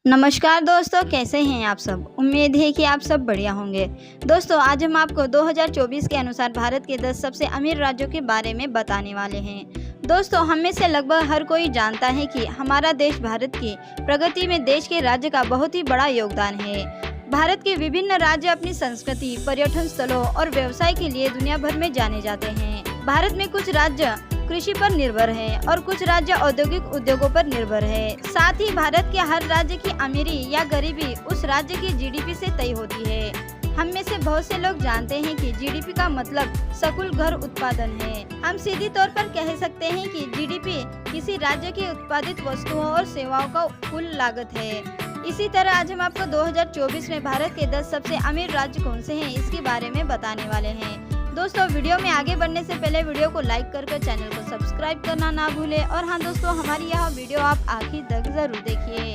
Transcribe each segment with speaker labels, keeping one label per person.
Speaker 1: नमस्कार दोस्तों, कैसे हैं आप सब। उम्मीद है कि आप सब बढ़िया होंगे। दोस्तों, आज हम आपको 2024 के अनुसार भारत के 10 सबसे अमीर राज्यों के बारे में बताने वाले हैं। दोस्तों, हम में से लगभग हर कोई जानता है कि हमारा देश भारत की प्रगति में देश के राज्य का बहुत ही बड़ा योगदान है। भारत के विभिन्न राज्य अपनी संस्कृति, पर्यटन स्थलों और व्यवसाय के लिए दुनिया भर में जाने जाते हैं। भारत में कुछ राज्य कृषि पर निर्भर है और कुछ राज्य औद्योगिक उद्योगों पर निर्भर है। साथ ही भारत के हर राज्य की अमीरी या गरीबी उस राज्य की जीडीपी से तय होती है। हम में से बहुत से लोग जानते हैं कि जीडीपी का मतलब सकल घर उत्पादन है। हम सीधी तौर पर कह सकते हैं कि जीडीपी किसी राज्य की उत्पादित वस्तुओं और सेवाओं का कुल लागत है। इसी तरह आज हम आपको 2024 में भारत के 10 सबसे अमीर राज्य कौन से हैं इसके बारे में बताने वाले हैं। दोस्तों, वीडियो में आगे बढ़ने से पहले वीडियो को लाइक करके चैनल को सब्सक्राइब करना ना भूलें। और हाँ दोस्तों, हमारी यह वीडियो आप आखिर तक जरूर देखिए।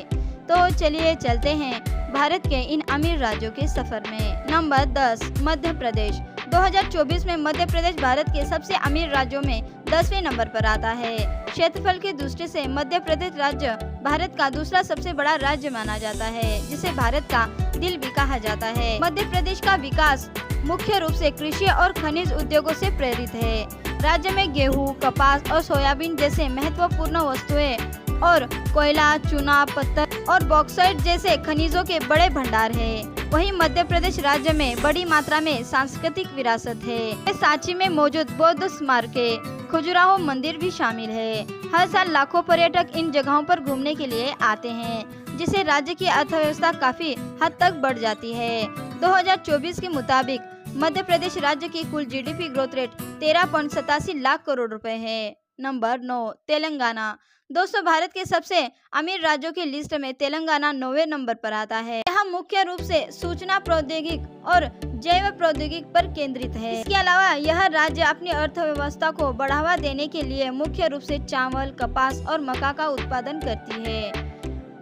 Speaker 1: तो चलिए चलते हैं भारत के इन अमीर राज्यों के सफर में। नंबर 10, मध्य प्रदेश। 2024 में मध्य प्रदेश भारत के सबसे अमीर राज्यों में 10वें नंबर पर आता है। क्षेत्रफल की दृष्टि से मध्य प्रदेश राज्य भारत का दूसरा सबसे बड़ा राज्य माना जाता है, जिसे भारत का दिल भी कहा जाता है। मध्य प्रदेश का विकास मुख्य रूप से कृषि और खनिज उद्योगों से प्रेरित है। राज्य में गेहूं, कपास और सोयाबीन जैसे महत्वपूर्ण वस्तुएं और कोयला, चूना, पत्थर और बॉक्साइट जैसे खनिजों के बड़े भंडार हैं। वहीं मध्य प्रदेश राज्य में बड़ी मात्रा में सांस्कृतिक विरासत है। सांची में मौजूद बौद्ध स्मारक, खजुराहो मंदिर भी शामिल है। हर साल लाखों पर्यटक इन जगहों पर घूमने के लिए आते हैं, जिससे राज्य की अर्थव्यवस्था काफी हद तक बढ़ जाती है। 2024 के मुताबिक मध्य प्रदेश राज्य की कुल GDP growth rate 13.87 lakh crore रुपए है। नंबर 9, तेलंगाना। दोस्तों, भारत के सबसे अमीर राज्यों की लिस्ट में तेलंगाना 9वें नंबर पर आता है। यह मुख्य रूप से सूचना प्रौद्योगिकी और जैव प्रौद्योगिकी पर केंद्रित है। इसके अलावा यह राज्य अपनी अर्थव्यवस्था को बढ़ावा देने के लिए मुख्य रूप से चावल, कपास और मक्का का उत्पादन करती है।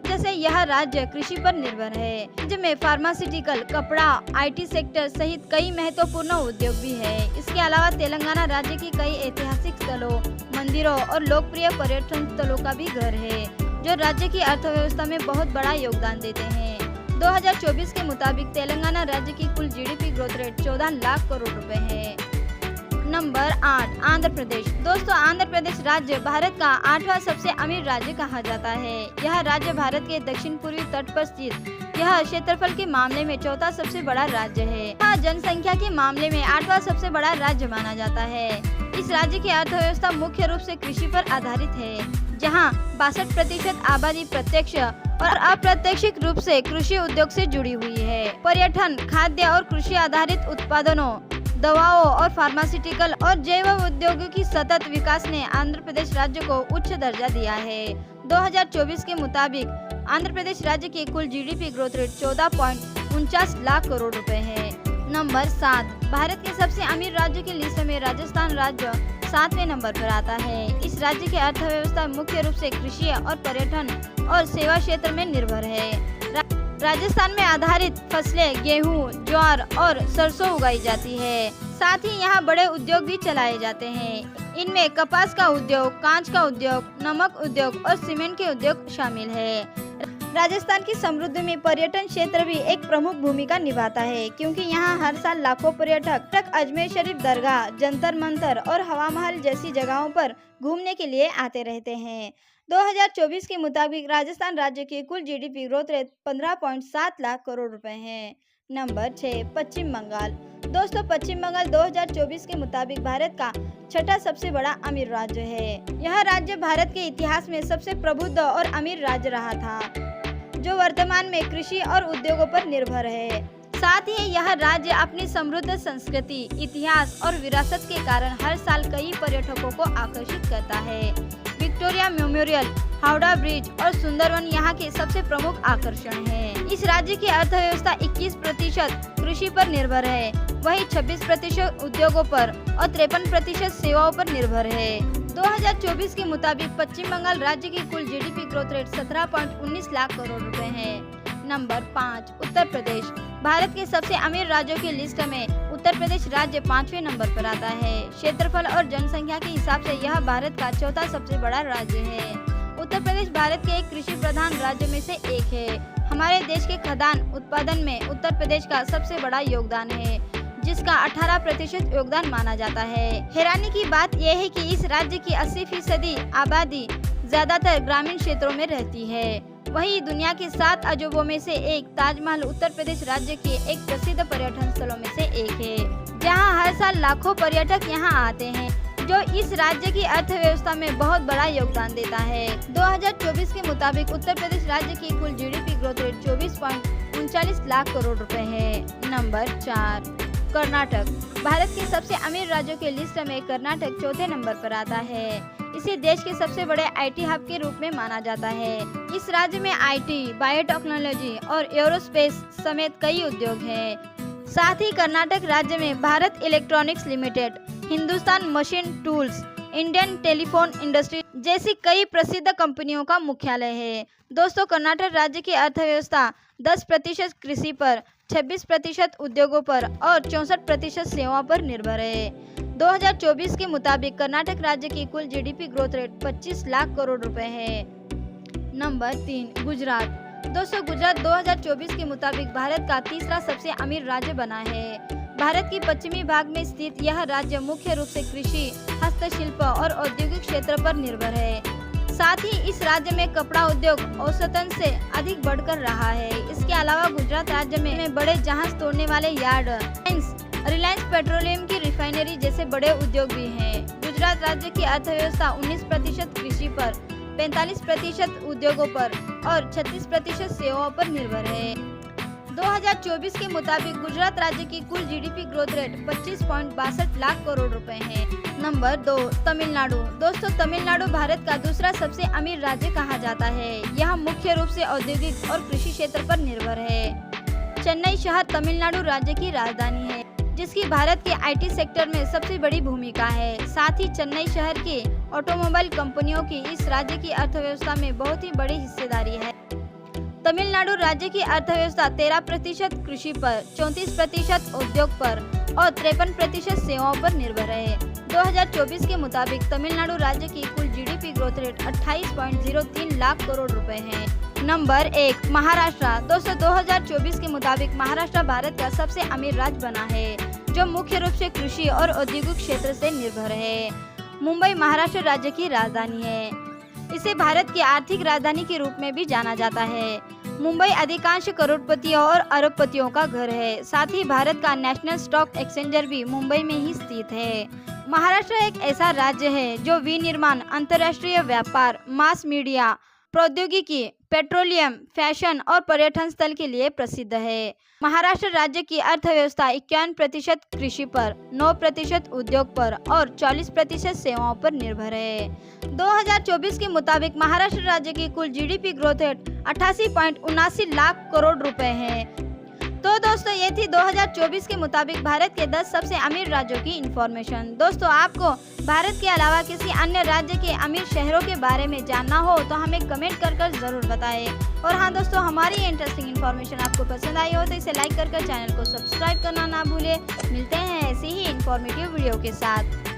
Speaker 1: जैसे यह राज्य कृषि पर निर्भर है। राज्य में फार्मास्यूटिकल, कपड़ा, आईटी सेक्टर सहित कई महत्वपूर्ण उद्योग भी है। इसके अलावा तेलंगाना राज्य की कई ऐतिहासिक स्थलों, मंदिरों और लोकप्रिय पर्यटन स्थलों का भी घर है, जो राज्य की अर्थव्यवस्था में बहुत बड़ा योगदान देते हैं। 2024 के मुताबिक तेलंगाना राज्य की कुल GDP growth rate 14 lakh crore रुपए है। नंबर 8, आंध्र प्रदेश। दोस्तों, आंध्र प्रदेश राज्य भारत का 8वां सबसे अमीर राज्य कहा जाता है। यह राज्य भारत के दक्षिण पूर्वी तट पर स्थित यह क्षेत्रफल के मामले में चौथा सबसे बड़ा राज्य है। यह जनसंख्या के मामले में 8वां सबसे बड़ा राज्य माना जाता है। इस राज्य की अर्थव्यवस्था मुख्य रूप से कृषि पर आधारित है, जहाँ 62% आबादी प्रत्यक्ष और अप्रत्यक्ष रूप से कृषि उद्योग से जुड़ी हुई है। पर्यटन, खाद्य और कृषि आधारित उत्पादनों, दवाओं और फार्मास्यूटिकल और जैव उद्योगों की सतत विकास ने आंध्र प्रदेश राज्य को उच्च दर्जा दिया है। 2024 के मुताबिक आंध्र प्रदेश राज्य की कुल GDP growth rate 14.49 lakh crore रुपए है। नंबर 7, भारत के सबसे अमीर राज्य की लिस्ट में राजस्थान राज्य 7वें नंबर पर आता है। इस राज्य की अर्थव्यवस्था मुख्य रूप से कृषि और पर्यटन और सेवा क्षेत्र में निर्भर है। राजस्थान में आधारित फसलें गेहूं, ज्वार और सरसों उगाई जाती है। साथ ही यहाँ बड़े उद्योग भी चलाए जाते हैं। इनमें कपास का उद्योग, कांच का उद्योग, नमक उद्योग और सीमेंट के उद्योग शामिल है। राजस्थान की समृद्धि में पर्यटन क्षेत्र भी एक प्रमुख भूमिका निभाता है, क्योंकि यहाँ हर साल लाखों पर्यटक अजमेर शरीफ दरगाह, जंतर मंतर और हवा महल जैसी जगहों पर घूमने के लिए आते रहते हैं। 2024 के मुताबिक राजस्थान राज्य की कुल GDP growth rate 15.7 lakh crore रुपए है। नंबर 6, पश्चिम बंगाल। दोस्तों, पश्चिम बंगाल 2024 के मुताबिक भारत का 6ठा सबसे बड़ा अमीर राज्य है। यह राज्य भारत के इतिहास में सबसे प्रबुद्ध और अमीर राज्य रहा था, जो वर्तमान में कृषि और उद्योगों पर निर्भर है। साथ ही यह राज्य अपनी समृद्ध संस्कृति, इतिहास और विरासत के कारण हर साल कई पर्यटकों को आकर्षित करता है। विक्टोरिया मेमोरियल, हावड़ा ब्रिज और सुंदरवन यहाँ के सबसे प्रमुख आकर्षण हैं। इस राज्य की अर्थव्यवस्था 21% कृषि पर निर्भर है, वहीं 26% उद्योगों पर और 53% सेवाओं पर निर्भर है। 2024 के मुताबिक पश्चिम बंगाल राज्य की कुल GDP growth rate 17.19 lakh crore रुपए है। नंबर 5, उत्तर प्रदेश। भारत के सबसे अमीर राज्यों की लिस्ट में उत्तर प्रदेश राज्य 5वें नंबर पर आता है। क्षेत्रफल और जनसंख्या के हिसाब से यह भारत का चौथा सबसे बड़ा राज्य है। उत्तर प्रदेश भारत के एक कृषि प्रधान राज्य में से एक है। हमारे देश के खाद्यान्न उत्पादन में उत्तर प्रदेश का सबसे बड़ा योगदान है, जिसका 18% योगदान माना जाता है। हैरानी की बात यह है कि इस राज्य की 80% आबादी ज्यादातर ग्रामीण क्षेत्रों में रहती है। वहीं दुनिया के 7 अजूबों में से एक ताजमहल उत्तर प्रदेश राज्य के एक प्रसिद्ध पर्यटन स्थलों में से एक है, जहां हर साल लाखों पर्यटक यहां आते हैं, जो इस राज्य की अर्थव्यवस्था में बहुत बड़ा योगदान देता है। 2024 के मुताबिक उत्तर प्रदेश राज्य की कुल GDP growth rate 24.39 lakh crore रुपए है। नंबर 4, कर्नाटक। भारत के सबसे अमीर राज्यों के लिस्ट में कर्नाटक चौथे नंबर पर आता है। इसे देश के सबसे बड़े आईटी हब के रूप में माना जाता है। इस राज्य में आईटी, बायोटेक्नोलॉजी और एरोस्पेस समेत कई उद्योग हैं। साथ ही कर्नाटक राज्य में Bharat electronics limited, Hindustan machine tools, Indian telephone industry जैसी कई प्रसिद्ध कंपनियों का मुख्यालय है। दोस्तों, कर्नाटक राज्य की अर्थव्यवस्था 10% कृषि पर, 26% उद्योगों पर और 64% सेवाओं पर निर्भर है। 2024 के मुताबिक कर्नाटक राज्य की कुल GDP growth rate 25 lakh crore रुपए है। नंबर 3, गुजरात। दोस्तों, गुजरात 2024 के मुताबिक भारत का तीसरा सबसे अमीर राज्य बना है। भारत की पश्चिमी भाग में स्थित यह राज्य मुख्य रूप से कृषि, हस्तशिल्प और औद्योगिक क्षेत्र पर निर्भर है। साथ ही इस राज्य में कपड़ा उद्योग औसतन से अधिक बढ़कर रहा है। इसके अलावा गुजरात राज्य में बड़े जहाज तोड़ने वाले यार्ड, रिलायंस पेट्रोलियम की रिफाइनरी जैसे बड़े उद्योग भी हैं। गुजरात राज्य की अर्थव्यवस्था 19% कृषि पर, 45% उद्योगों पर और 36% सेवाओं पर निर्भर है। 2024 के मुताबिक गुजरात राज्य की कुल GDP growth rate 25.62 lakh crore रुपए है। नंबर 2, तमिलनाडु। दोस्तों, तमिलनाडु भारत का दूसरा सबसे अमीर राज्य कहा जाता है। यह मुख्य रूप से औद्योगिक और कृषि क्षेत्र पर निर्भर है। चेन्नई शहर तमिलनाडु राज्य की राजधानी है, जिसकी भारत के आईटी सेक्टर में सबसे बड़ी भूमिका है। साथ ही चेन्नई शहर की ऑटोमोबाइल कंपनियों की इस राज्य की अर्थव्यवस्था में बहुत ही बड़ी हिस्सेदारी है। तमिलनाडु राज्य की अर्थव्यवस्था 13% कृषि पर, 34% उद्योग पर और 53% सेवाओं पर निर्भर है। 2024 के मुताबिक तमिलनाडु राज्य की कुल GDP growth rate 28.03 lakh crore रुपए है। नंबर 1, महाराष्ट्र। दोस्तों, 2024 के मुताबिक महाराष्ट्र भारत का सबसे अमीर राज्य बना है, जो मुख्य रूप से कृषि और औद्योगिक क्षेत्र से निर्भर है। मुंबई महाराष्ट्र राज्य की राजधानी है। इसे भारत की आर्थिक राजधानी के रूप में भी जाना जाता है। मुंबई अधिकांश करोड़पतियों और अरबपतियों का घर है। साथ ही भारत का नेशनल स्टॉक एक्सचेंजर भी मुंबई में ही स्थित है। महाराष्ट्र एक ऐसा राज्य है जो विनिर्माण, अंतर्राष्ट्रीय व्यापार, मास मीडिया, प्रौद्योगिकी, पेट्रोलियम, फैशन और पर्यटन स्थल के लिए प्रसिद्ध है। महाराष्ट्र राज्य की अर्थव्यवस्था 51% कृषि पर, 9% उद्योग पर और 40% सेवाओं पर निर्भर है। 2024 के मुताबिक महाराष्ट्र राज्य की कुल GDP growth rate 88.79 lakh crore रुपए है। तो दोस्तों, ये थी 2024 के मुताबिक भारत के 10 सबसे अमीर राज्यों की इंफॉर्मेशन। दोस्तों, आपको भारत के अलावा किसी अन्य राज्य के अमीर शहरों के बारे में जानना हो तो हमें कमेंट कर जरूर बताएं। और हाँ दोस्तों, हमारी ये इंटरेस्टिंग इन्फॉर्मेशन आपको पसंद आई हो तो इसे लाइक कर चैनल को सब्सक्राइब करना ना भूलें। मिलते हैं ऐसी ही इंफॉर्मेटिव वीडियो के साथ।